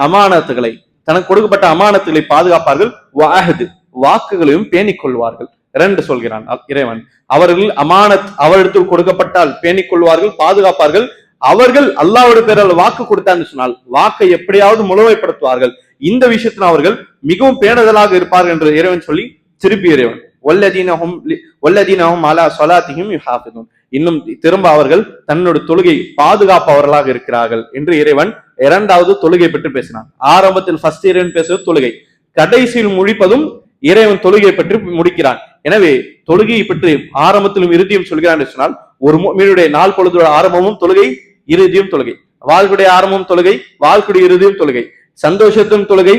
அமானத்துகளை பாதுகாப்பார்கள். வஅஹ்த், வாக்குகளையும் பேணிக் கொள்வார்கள். 2 சொல்கிறான் இறைவன். அவர்கள் அமானத் அவரிடத்தில் கொடுக்கப்பட்டால் பேணிக் கொள்வார்கள், பாதுகாப்பார்கள். அவர்கள் அல்லாஹ்வுடைய பேரால் வாக்கு கொடுத்தான்னு சொன்னால் வாக்கை எப்படியாவது முழுமைப்படுத்துவார்கள். இந்த விஷயத்தில் அவர்கள் மிகவும் பேணுதலாக இருப்பார்கள் என்று இறைவன் சொல்லி திருப்பி இறைவன் வல்லதீனஹும் அலா ஸலாத்திஹிம் யுஹாஃபிதுன், இன்னும் திரும்ப அவர்கள் தன்னுடைய தொழுகை பாதுகாப்பவர்களாக இருக்கிறார்கள் என்று இறைவன் 2வது தொழுகை பற்றி பேசினான். ஆரம்பத்தில் ஃபர்ஸ்ட் இறைவன் பேசுவது தொழுகை, கடைசியில் முடிப்பதும் இறைவன் தொழுகை பற்றி முடிக்கிறான். எனவே தொழுகையை பற்றி ஆரம்பத்திலும் இறுதியும் சொல்கிறான் என்று சொன்னால் ஒரு முஃமினுடைய நாள் பொழுதோட ஆரம்பமும் தொழுகை, இறுதியும் தொழுகை. வாழ்க்கையுடைய ஆரம்பமும் தொழுகை, வாழ்க்கையுடைய இறுதியும் தொழுகை. சந்தோஷத்திலும் தொழுகை,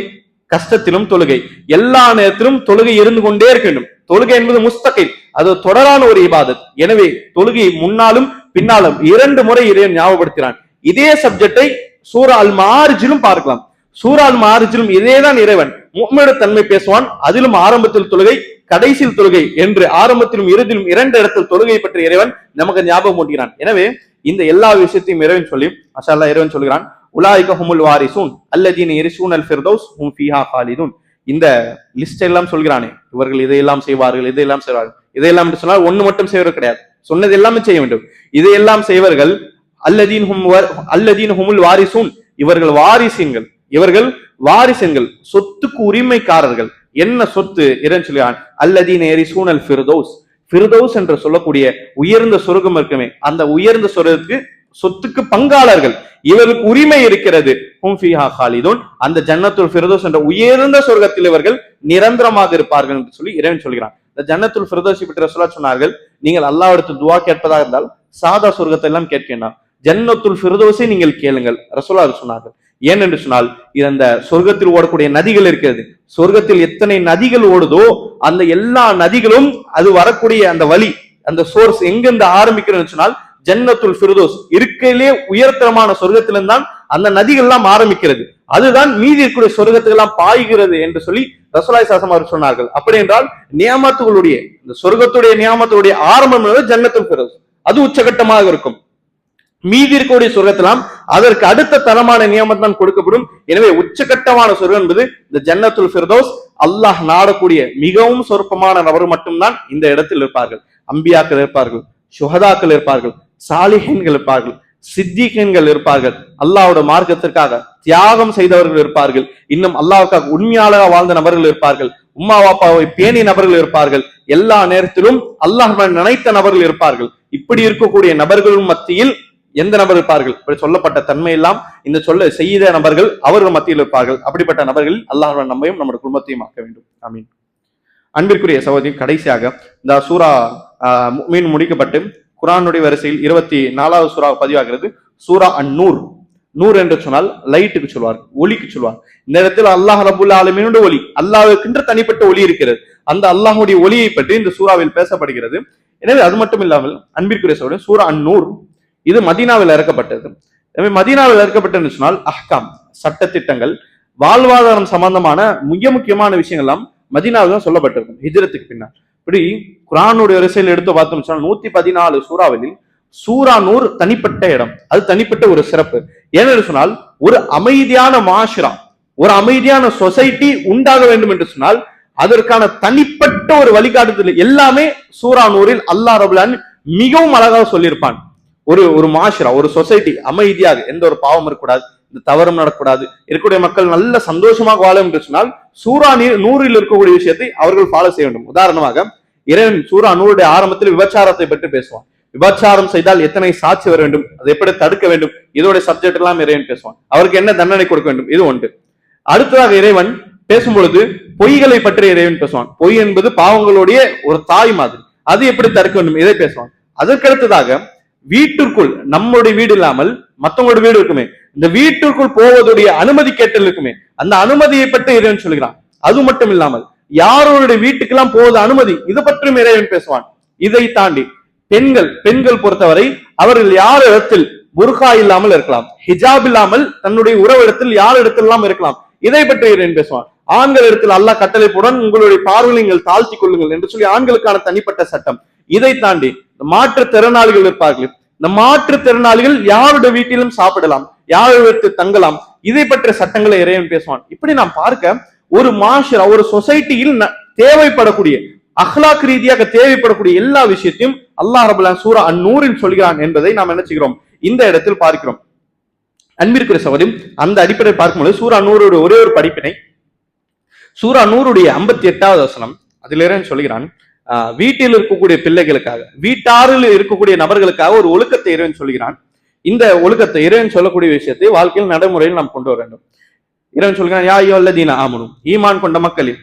கஷ்டத்திலும் தொழுகை. எல்லா நேரத்திலும் தொழுகை இருந்து கொண்டே இருக்க வேண்டும். தொழுகை என்பது முஸ்தகில், அது தொடரான ஒரு இபாதத். எனவே தொழுகை முன்னாலும் பின்னாலும் 2 முறை இறைவன் ஞாபகப்படுத்தினான். இதே சப்ஜெக்டை சூரா அல் மாரிஜிலும் பார்க்கலாம். சூரா அல் மாரிஜிலும் இதேதான் இறைவன் முஃமினுடைய தன்மை பேசுவான். அதிலும் ஆரம்பத்தில் தொழுகை, கடைசியில் தொழுகை என்று ஆரம்பத்திலும் இறுதியிலும் 2 இடத்தில் தொழுகை பற்றி இறைவன் நமக்கு ஞாபகம் ஊட்டுகிறான். எனவே இந்த எல்லா விஷயத்தையும் இறைவன் சொல்லி மாஷா அல்லாஹ் இறைவன் சொல்கிறான், உலாயிக ஹுமுல் வாரிசூன் அல்லதீன யரிசூனல் ஃபிர்தௌஸ் ஹும் ஃபீஹா காலிதூன். இந்த லிஸ்ட் எல்லாம் சொல்கிறானே, இவர்கள் இதையெல்லாம் செய்வார்கள், இதையெல்லாம் செய்வார்கள். இதையெல்லாம் என்று சொன்னால் ஒண்ணு மட்டும் செய்வது கிடையாது, சொன்னது எல்லாமே செய்ய வேண்டும். இதையெல்லாம் செய்வர்கள் அல்லதீன் ஹுமுல் வாரிசூன், இவர்கள் வாரிசீன்கள், இவர்கள் வாரிசன்கள், சொத்துக்கு உரிமைக்காரர்கள். என்ன சொத்து? இறைவன் சொல்கிறான் அல்லதீன யரிசூனல் ஃபிர்தௌஸ். ஃபிர்தௌஸ் என்று சொல்லக்கூடிய உயர்ந்த சொர்க்கம் இருக்குமே, அந்த உயர்ந்த சொத்துக்கு பங்காளர்கள், இவருக்கு உரிமை இருக்கிறது. ஹும் ஃபீஹா காலிதூன், அந்த ஜன்னத்துல் ஃபிர்தௌஸ் என்ற உயர்ந்த சொர்க்கத்தில் இவர்கள் நிரந்தரமாக இருப்பார்கள் என்று சொல்லி இறைவன் சொல்கிறான். இந்த ஜன்னத்துல் ஃபிர்தௌஸை பற்றி ரசூலுல்லாஹ் சொன்னார்கள், நீங்கள் அல்லாஹ்விடத்தில் துஆ கேட்பதாக இருந்தால் சாதா சொர்க்கத்தை எல்லாம் கேட்க வேண்டாம், ஜன்னத்துல் ஃபிர்தௌஸை நீங்கள் கேளுங்கள் ரசூலுல்லாஹ் சொன்னார்கள். ஏனென்று சொன்னால் இந்த சொர்க்கத்தில் ஓடக்கூடிய நதிகள் இருக்கிறது. சொர்க்கத்தில் எத்தனை நதிகள் ஓடுதோ அந்த எல்லா நதிகளும் அது வரக்கூடிய அந்த வழி, அந்த சோர்ஸ் எங்கிருந்து ஆரம்பிக்கிறது சொன்னால் ஜன்னத்துல் ஃபிர்தௌஸ் இருக்கையிலே உயர்தரமான சொர்க்கத்திலிருந்து தான் அந்த நதிகள் எல்லாம் ஆரம்பிக்கிறது. அதுதான் மீதி இருக்கக்கூடிய சொர்க்கத்துக்கு எல்லாம் பாய்கிறது என்று சொல்லி ரசூலுல்லாஹி ஸல்லல்லாஹு அலைஹி வஸல்லம் சொன்னார்கள். அப்படி என்றால் நியாமத்துகளுடைய, இந்த சொர்க்கத்துடைய நியாமத்துடைய ஆரம்பம் ஜன்னத்துல் ஃபிர்தௌஸ், அது உச்சகட்டமாக இருக்கும். மீதி இருக்கக்கூடிய சொர்க்கத்தெல்லாம் அதற்கு அடுத்த தரமான நியமம் தான் கொடுக்கப்படும். எனவே உச்சகட்டமான சொர்க்கம் என்பது இந்த ஜன்னத்துல் ஃபிர்தௌஸ். அல்லாஹ் நாடக்கூடிய மிகவும் சொற்பமான நபர் மட்டும்தான் இந்த இடத்தில் இருப்பார்கள். அம்பியாக்கள் இருப்பார்கள், சுஹதாக்கள் இருப்பார்கள், சாலிஹீன்கள் இருப்பார்கள், சித்திகீன்கள் இருப்பார்கள், அல்லாஹ்வோட மார்க்கத்திற்காக தியாகம் செய்தவர்கள் இருப்பார்கள், இன்னும் அல்லாஹ்வுக்காக உண்மையாளராக வாழ்ந்த நபர்கள் இருப்பார்கள், உம்மா வாப்பாவை பேணி நபர்கள் இருப்பார்கள், எல்லா நேரத்திலும் அல்லாஹ் நினைத்த நபர்கள் இருப்பார்கள். இப்படி இருக்கக்கூடிய நபர்களும் மத்தியில் எந்த நபர் இருப்பார்கள்? இப்படி சொல்லப்பட்ட தன்மை எல்லாம் இந்த செய்த நபர்கள் அவர்கள் மத்தியில் இருப்பார்கள். அப்படிப்பட்ட நபர்கள் அல்லாஹ் நம்மையும் நம்முடைய குடும்பத்தையும் ஆக்க வேண்டும். ஆமீன். அன்பிற்குரிய சகோதரி, கடைசியாக இந்த சூரா மீன் முடிக்கப்பட்டு குர்ஆனுடைய வரிசையில் 24வது சூறா பதிவாகிறது. சூரா அன்-நூர். நூர் என்று சொன்னால் லைட்டுக்கு சொல்வார், ஒளிக்கு சொல்வார். இந்த இடத்தில் அல்லாஹ் ரப்புல் ஆலமீனுடைய ஒளி, அல்லாஹ்வுக்கென்று தனிப்பட்ட ஒளி இருக்கிறது. அந்த அல்லாஹ்வுடைய ஒளியை பற்றி இந்த சூறாவில் பேசப்படுகிறது. எனவே அது மட்டும் இல்லாமல் அன்பிற்குரிய சகோதரி, சூரா அன்-நூர் இது மதீனாவில் இறக்கப்பட்டது. எனவே மதீனாவில் இறக்கப்பட்டது சொன்னால் அஹ்காம், சட்டத்திட்டங்கள், வாழ்வாதாரம் சம்பந்தமான மிக முக்கியமான விஷயங்கள் எல்லாம் மதீனாவில் தான் சொல்லப்பட்டிருக்கும் ஹிஜ்ரத்துக்கு பின்னால். இப்படி குர்ஆனுடைய வரிசையில் எடுத்து பார்த்தோம் சொன்னால் 114 சூறாவில் சூரா நூர் தனிப்பட்ட இடம், அது தனிப்பட்ட ஒரு சிறப்பு. ஏனென்று சொன்னால் ஒரு அமைதியான மாஷரா, ஒரு அமைதியான சொசைட்டி உண்டாக வேண்டும் என்று சொன்னால் அதற்கான தனிப்பட்ட ஒரு வழிகாட்டுதல் எல்லாமே சூரா நூரில் அல்லாஹ் ரப்புல் ஆலமீன் மிகவும் அழகாக சொல்லியிருப்பான். ஒரு மாஷரா, ஒரு சொசைட்டி அமைதியாக, எந்த ஒரு பாவம் இருக்கக்கூடாது, இந்த தவறும் நடக்கக்கூடாது, இருக்கக்கூடிய மக்கள் நல்ல சந்தோஷமாக வாழும் என்று சொன்னால் சூரா நூறில் இருக்கக்கூடிய விஷயத்தை அவர்கள் ஃபாலோ செய்ய வேண்டும். உதாரணமாக இறைவன் சூரா நூறுடைய ஆரம்பத்தில் விபச்சாரத்தை பற்றி பேசுவான். விபச்சாரம் செய்தால் எத்தனை சாட்சி வர வேண்டும், அதை எப்படி தடுக்க வேண்டும், இதோட சப்ஜெக்ட் எல்லாம் இறைவன் பேசுவான். அவருக்கு என்ன தண்டனை கொடுக்க வேண்டும், இது ஒன்று. அடுத்ததாக இறைவன் பேசும்பொழுது பொய்களை பற்றி இறைவன் பேசுவான். பொய் என்பது பாவங்களுடைய ஒரு தாய் மாதிரி, அது எப்படி தடுக்க வேண்டும், இதை பேசுவான். அதற்கடுத்ததாக வீட்டிற்குள், நம்மளுடைய வீடு இல்லாமல் மற்றவங்களோட வீடு இருக்குமே, இந்த வீட்டிற்குள் போவதுடைய அனுமதி கேட்டல் இருக்குமே, அந்த அனுமதியை பற்றி இறைவன் சொல்கிறான். அது மட்டும் இல்லாமல் யாரோடைய வீட்டுக்கெல்லாம் போவது அனுமதி, இது பற்றியும் இறைவன் பேசுவான். இதை தாண்டி பெண்கள் பொறுத்தவரை அவர்கள் யார் இடத்தில் புர்கா இல்லாமல் இருக்கலாம், ஹிஜாப் இல்லாமல் தன்னுடைய உறவு இடத்தில் யார் இடத்திலாம் இருக்கலாம், இதை பற்றி இறைவன் பேசுவான். ஆண்கள் இடத்தில் அல்லாஹ் கட்டளை போடன் உங்களுடைய பார்வையை நீங்கள் தாழ்த்தி கொள்ளுங்கள் என்று சொல்லி ஆண்களுக்கான தனிப்பட்ட சட்டம். இதை தாண்டி மாற்றுத்திறனாளிகள் இருப்பார்கள், இந்த மாற்றுத்திறனாளிகள் யாருடைய வீட்டிலும் சாப்பிடலாம், யாருடைய வீட்டில் தங்கலாம், இதை பற்றிய சட்டங்களை இறைவன் பேசுவான். இப்படி நாம் பார்க்க ஒரு மாஷரா, ஒரு சொசைட்டியில் தேவைப்படக்கூடிய அஹ்லாக் ரீதியாக தேவைப்படக்கூடிய எல்லா விஷயத்தையும் அல்லாஹ் ரப்புல் ஆலமீன் சூரா அன்-நூரில் சொல்கிறான் என்பதை நாம் என்ன செய்கிறோம், இந்த இடத்தில் பார்க்கிறோம். அன்பிற்குரிய சகோதரி, அந்த அடிப்படையில் பார்க்கும்போது சூரா நூறுடைய ஒரே ஒரு படிப்பினை, சூரா நூறுடைய 58வது வசனம், அதில் இறைவன் சொல்கிறான், வீட்டில் இருக்கக்கூடிய பிள்ளைகளுக்காக, வீட்டாரில் இருக்கக்கூடிய நபர்களுக்காக ஒரு ஒழுக்கத்தை இறைவன் சொல்கிறான். இந்த ஒழுக்கத்தை இறைவன் சொல்லக்கூடிய விஷயத்தை வாழ்க்கையில் நடைமுறையில் நாம் கொண்டு வர வேண்டும். இறைவன் சொல்கிறான், யா அய்யுஹல்லதீன ஆமனு, ஈமான் கொண்ட மக்களில்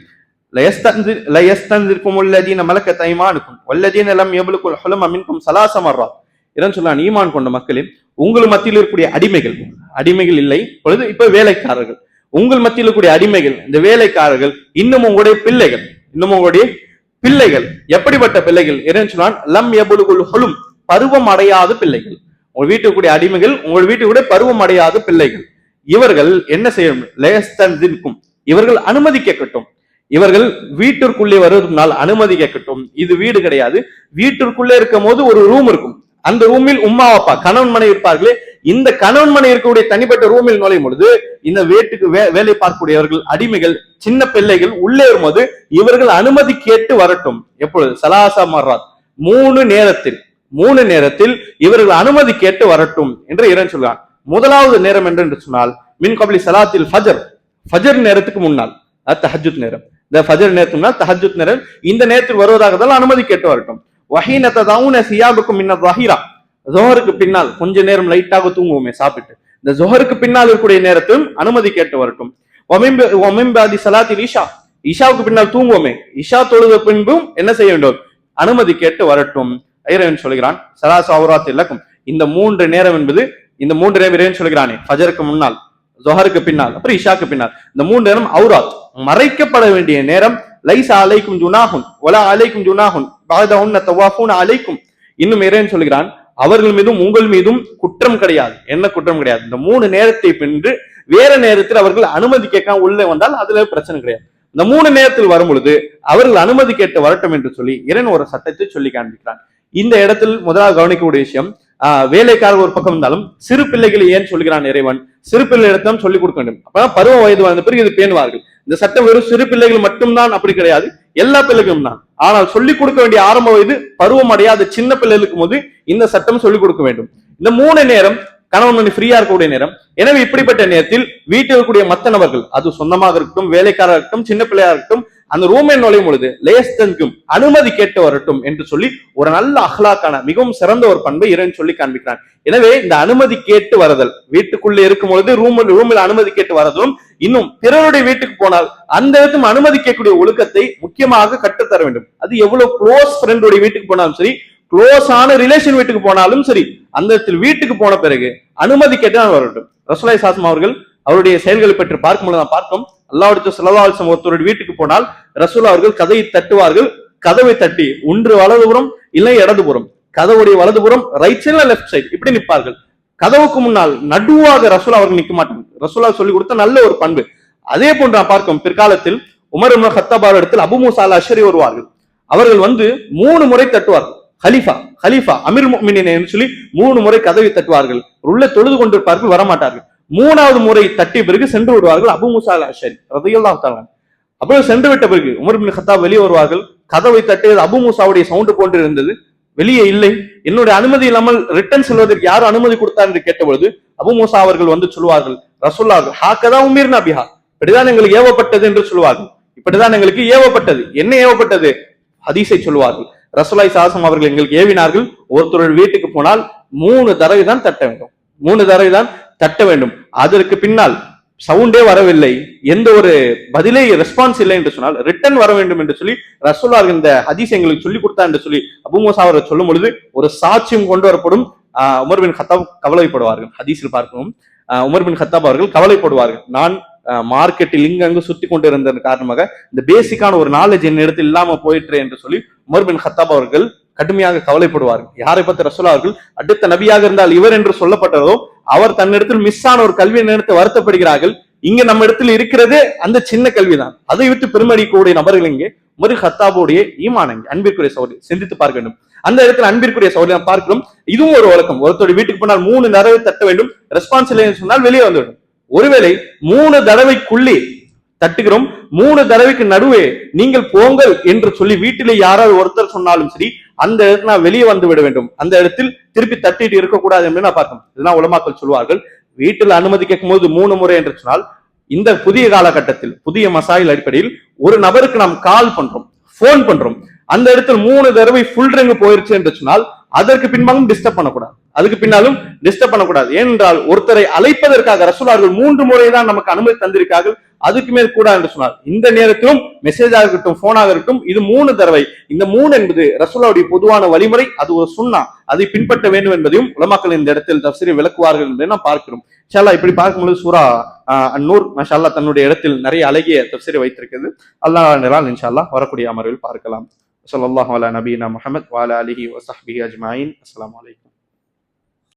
லயஸ்தன்திர்கும் அல்லதீன மலக்கத் ஐமானுக்கும் வல்லதீன லம் யப்லுகுல் ஹுல்ம மின்கும் ஸலாஸ மர்ராத். இறைவன் சொல்றான், ஈமான் கொண்ட மக்களில் உங்கள் மத்தியில் இருக்கக்கூடிய அடிமைகள் இல்லை, பொழுது இப்ப வேலைக்காரர்கள், உங்கள் மத்தியில் இருக்கக்கூடிய அடிமைகள், இந்த வேலைக்காரர்கள், இன்னும் உங்களுடைய பிள்ளைகள் எப்படிப்பட்ட பிள்ளைகள்? இறைவன் சொல்றான், லம் யப்லுகுல் ஹுல்ம், பருவம் அடையாத பிள்ளைகள். உங்கள் வீட்டுக்கு கூடிய அடிமைகள், உங்கள் வீட்டுக்கு கூட பருவம் அடையாத பிள்ளைகள். இவர்கள் என்ன செய்யணும், லயஸ்தன்திர்கும், இவர்கள் அனுமதி கேட்கட்டும். இவர்கள் வீட்டிற்குள்ளே வருவதனால் அனுமதி கேட்கட்டும். இது வீடு கிடையாது. வீட்டிற்குள்ளே இருக்கும் போது ஒரு ரூம் இருக்கும், அந்த ரூமில் உம்மா அப்பா கணவன் மனை இருப்பார்களே, இந்த கணவன் மனை இருக்கக்கூடிய தனிப்பட்ட ரூமில் நுழையும் பொழுது இந்த வீட்டுக்கு வேலை பார்க்கக்கூடியவர்கள், அடிமைகள், சின்ன பிள்ளைகள் உள்ளே வரும்போது இவர்கள் அனுமதி கேட்டு வரட்டும். எப்பொழுது? ஸலாஸ மர்ராத், 3 நேரத்தில் இவர்கள் அனுமதி கேட்டு வரட்டும் என்று இறைவன் சொல்கிறான். முதலாவது நேரம் என்று சொன்னால் மின் கப்லி ஸலாத்தில் ஃபஜர் நேரத்துக்கு முன்னால், தஹஜ்ஜுத் நேரம். இந்த ஃபஜர் நேரத்துக்கு முன்னால் தஹஜ்ஜுத் நேரம், இந்த நேரத்தில் வருவதாக இருந்தால் அனுமதி கேட்டு வரட்டும். வஹீன ததவுன சியாபுக்கும் மின ظஹீரா, ஸுஹருக்கு பின்னால் கொஞ்ச நேரம் லைட்டாக தூங்குவோமே சாப்பிட்டு, இந்த ஸுஹருக்கு பின்னால் இருக்கக்கூடிய நேரத்திலும் அனுமதி கேட்டு வரட்டும். வமின் பாதி ஸலாத்தில் இஷா, இஷாவுக்கு பின்னால் தூங்குவோமே, இஷா தொழுத பின்பும் என்ன செய்ய வேண்டும், அனுமதி கேட்டு வரட்டும். இறைவன் சொல்கிறான், ஸலாஸ அவ்ராத் லக்கும், இந்த 3 நேரம் என்பது, இந்த 3 நேரம் இறைவன் சொல்கிறானே, ஃபஜருக்கு முன்னால், ஸுஹருக்கு பின்னால், அப்புறம் இஷாக்கு பின்னால், இந்த 3 நேரம் அவ்ராத், மறைக்கப்பட வேண்டிய நேரம். லைஸ அலைக்கும் ஜுனாஹுன் வலா அலைக்கும் ஜுனாஹுன் பஅதஹுன்ன தவாஃபூன அலைக்கும். இன்னும் இறைவன் சொல்கிறான், அவர்கள் மீதும் உங்கள் மீதும் குற்றம் கிடையாது. என்ன குற்றம் கிடையாது? இந்த 3 நேரத்தை பின்பு வேற நேரத்தில் அவர்கள் அனுமதி கேட்காம உள்ளே வந்தால் அதுல பிரச்சனை கிடையாது. இந்த 3 நேரத்தில் வரும் பொழுது அவர்கள் அனுமதி கேட்டு வரட்டும் என்று சொல்லி இறைவன் ஒரு சட்டத்தை சொல்லி காண்பிக்கிறான். இந்த இடத்தில் முதலாக கவனிக்கக்கூடிய விஷயம், வேலைக்காரர் ஒரு பக்கம் இருந்தாலும் சிறு பிள்ளைகளை ஏன் சொல்கிறான் இறைவன்? சிறு பிள்ளைகளிடம் சொல்லிக் கொடுக்க வேண்டும். அப்பதான் பருவ வயது வந்த பிறகு இது பேணுவார்கள். இந்த சட்டம் வெறும் சிறு பிள்ளைகள் மட்டும்தான் அப்படி கிடையாது, எல்லா பிள்ளைகளும் தான். ஆனால் சொல்லிக் கொடுக்க வேண்டிய ஆரம்ப வயது பருவம் அடையாத சின்ன பிள்ளைகளுக்கு போது இந்த சட்டம் சொல்லிக் கொடுக்க வேண்டும். இந்த 3 நேரம் கணவன் மணி ஃப்ரீயா இருக்கக்கூடிய நேரம். எனவே இப்படிப்பட்ட நேரத்தில் வீட்டில் இருக்கக்கூடிய மற்ற நபர்கள், அது சொந்தமாக இருக்கட்டும், வேலைக்காரர் இருக்கட்டும், சின்ன பிள்ளையா இருக்கட்டும், அந்த ரூமை நுழையும் பொழுது லேஸ்தன்கும் அனுமதி கேட்டு வரட்டும் என்று சொல்லி ஒரு நல்ல அஹ்லாக்கான மிகவும் சிறந்த ஒரு பண்பை இறைவன் சொல்லி காண்பிக்கிறான். எனவே இந்த அனுமதி கேட்டு வருதல், வீட்டுக்குள்ளே இருக்கும் பொழுது ரூமில் அனுமதி கேட்டு வரதும், இன்னும் பிறருடைய வீட்டுக்கு போனால் அந்த இடத்துல அனுமதி கேட்கக்கூடிய ஒழுக்கத்தை முக்கியமாக கற்றுத்தர வேண்டும். அது எவ்வளவு க்ளோஸ் ஃப்ரெண்டுடைய வீட்டுக்கு போனாலும் சரி, க்ளோஸ் ஆன ரிலேஷன் வீட்டுக்கு போனாலும் சரி, அந்த இடத்தில் வீட்டுக்கு போன பிறகு அனுமதி கேட்டு வரட்டும். ரசூலுல்லாஹி ஸல்லல்லாஹு அலைஹி அவர்கள் அவருடைய செயல்களை பற்றி பார்க்கும்போது நான் பார்க்கும், அல்லாஹ்வுடைய ஸல்லல்லாஹு அலைஹி வஸல்லம் ஒருத்தருடைய வீட்டுக்கு போனால் ரசூல் அவர்கள் கதவை தட்டுவார்கள். கதவை தட்டி ஒன்று வலதுபுறம் இல்லை இடதுபுறம், கதவுடைய வலதுபுறம் ரைட் சைடு லெஃப்ட் சைடு இப்படி நிற்பார்கள். கதவுக்கு முன்னால் நடுவாக ரசூல் அவர்கள் நிற்க மாட்டாங்க. ரசூலா சொல்லி கொடுத்த நல்ல ஒரு பண்பு. அதே போன்று நான் பார்க்கும், பிற்காலத்தில் உமர் இப்னு கத்தாப் இடத்தில் அபு மூசா அல் அஷ்அரி வருவார்கள். அவர்கள் 3 முறை தட்டுவார்கள். ஹலீஃபா அமீர் முஃமினீன் என்று சொல்லி 3 முறை கதவை தட்டுவார்கள். உள்ள தொழுது கொண்டிருப்பார்கள், வரமாட்டார்கள். 3வது முறை தட்டிய பிறகு சென்று விடுவார்கள் அபு மூசா அல் அஷ்அரி ரலியல்லாஹு தஆலா. அப்போ சென்று விட்ட பிறகு உமர் இப்னு கத்தாப் வெளியே வருவார்கள். கதவை தட்டியது அபு மூசாவுடைய சவுண்ட் போன்று இருந்தது, வெளியே இல்லை. என்னுடைய அனுமதி இல்லாமல் ரிட்டர்ன் செல்வதற்கு யார் அனுமதி கொடுத்தார் என்று கேட்டபொழுது அபு மூசா அவர்கள் வந்து சொல்வார்கள், ரசூலுல்லாஹ் ஹாக்கதா உமீர்னா பிஹா, இப்படிதான் எங்களுக்கு ஏவப்பட்டது என்று சொல்வார்கள். இப்படிதான் எங்களுக்கு ஏவப்பட்டது. என்ன ஏவப்பட்டது? ஹதீஸை சொல்வார்கள். ரசூலுல்லாஹி ஸல்லல்லாஹு அலைஹி வஸல்லம் அவர்கள் எங்களுக்கு ஏவினார்கள், ஒருத்தருடைய வீட்டுக்கு போனால் 3 தடவை தான் தட்ட வேண்டும், 3 தடவை தான் தட்ட வேண்டும். அதற்கு பின்னால் சவுண்டே வரவில்லை, எந்த ஒரு பதிலே ரெஸ்பான்ஸ் இல்லை என்று சொன்னால் ரிட்டர்ன் வர வேண்டும் என்று சொல்லி ரசூலுல்லாஹ் இந்த ஹதீஸ் எங்களுக்கு சொல்லி கொடுத்தா என்று சொல்லி அபு மூசா அவர்கள் சொல்லும் பொழுது ஒரு சாட்சியம் கொண்டு வரப்படும். உமர் பின் கத்தாப் கவலைப்படுவார்கள். ஹதீஸில் பார்க்கவும் உமர் பின் கத்தாப் அவர்கள் கவலைப்படுவார்கள். நான் மார்க்கெட்டில் இங்கு சுத்தி கொண்டு இருந்த காரணமாக இந்த பேசிக்கான ஒரு நாலேஜ் என் இடத்தில் இல்லாம போயிற்று என்று சொல்லி உமர் பின் கத்தாப் அவர்கள் கடுமையாக கவலைப்படுவார்கள். யாரை பத்தி ரசூலுல்லாஹ் அவர்கள் அடுத்த நபியாக இருந்தால் இவர் என்று சொல்லப்பட்டதோ, அவர் தன்னிடத்தில் மிஸ் ஆன ஒரு கல்வியை நினைத்து வருத்தப்படுகிறார்கள். இங்க நம்ம இடத்தில் இருக்கிறது அந்த சின்ன கல்விதான். அதை விட்டு பெருமடிக்கக்கூடிய நபர்கள் இங்கே உமர் கத்தாபுடைய ஈமான். அன்பிற்குரிய சகோதரி சிந்தித்து பார்க்க வேண்டும். அந்த இடத்துல அன்பிற்குரிய சகோதரி பார்க்கிறோம், இதுவும் ஒரு வழக்கம். ஒருத்தருடைய வீட்டுக்கு போனால் 3 தடவை தட்ட வேண்டும், ரெஸ்பான்ஸ் இல்லை சொன்னால் வெளியே வந்துவிடும். ஒருவேளை 3 தடவைக்குள்ளே தட்டுகிறோம், 3 தடவைக்கு நடுவே நீங்கள் போங்கள் என்று சொல்லி வீட்டிலே யாராவது ஒருத்தர் சொன்னாலும் சரி, அந்த இடத்துல நான் வெளியே வந்து விட வேண்டும். அந்த இடத்தில் திருப்பி தட்டிட்டு இருக்கக்கூடாது என்று நான் பார்க்கணும். இதுதான் உலமாக்கள் சொல்வார்கள். வீட்டில் அனுமதி கேட்கும் போது 3 முறை என்று சொன்னால், இந்த புதிய காலகட்டத்தில் புதிய மசாயில் அடிப்படையில் ஒரு நபருக்கு நாம் கால் பண்றோம், போன் பண்றோம், அந்த இடத்தில் 3 தடவை ஃபுல் ரிங் போயிருச்சு என்று சொன்னால் அதற்கு பின்பாலும் டிஸ்டர்ப் பண்ணக்கூடாது, அதுக்கு பின்னாலும் டிஸ்டர்ப் பண்ணக்கூடாது. ஏனென்றால் ஒருத்தரை அழைப்பதற்காக ரசூலுல்லாஹ் 3 முறை தான் நமக்கு அனுமதி தந்திருக்கார்கள், அதுக்கு மேல் கூட என்று சொன்னார். இந்த நேரத்திலும் மெசேஜாக இருக்கட்டும், போனாக இருக்கட்டும், இது 3 தடவை. இந்த 3 என்பது ரசூலுல்லாஹ்வுடைய பொதுவான வழிமுறை, அது ஒரு சுன்னா, அதை பின்பற்ற வேண்டும் என்பதையும் உலமாக்கள் இந்த இடத்தில் தஃப்சீரில் விளக்குவார்கள் என்பதை நாம் பார்க்கிறோம். இன்ஷா அல்லாஹ் இப்படி பார்க்கும்போது சூரா அன்-நூர் மாஷா அல்லாஹ் தன்னுடைய இடத்தில் நிறைய அழகிய தஃப்சீரை வைத்திருக்கிறது. அல்லாஹ் இன்ஷா அல்லாஹ் வரக்கூடிய அமர்வில் பார்க்கலாம். ஸல்லல்லாஹு அலா நபியினா முஹம்மத் வ அலா ஆலிஹி வ ஸஹ்பிஹி அஜ்மஈன். அஸ்ஸலாமு அலைக்கும்.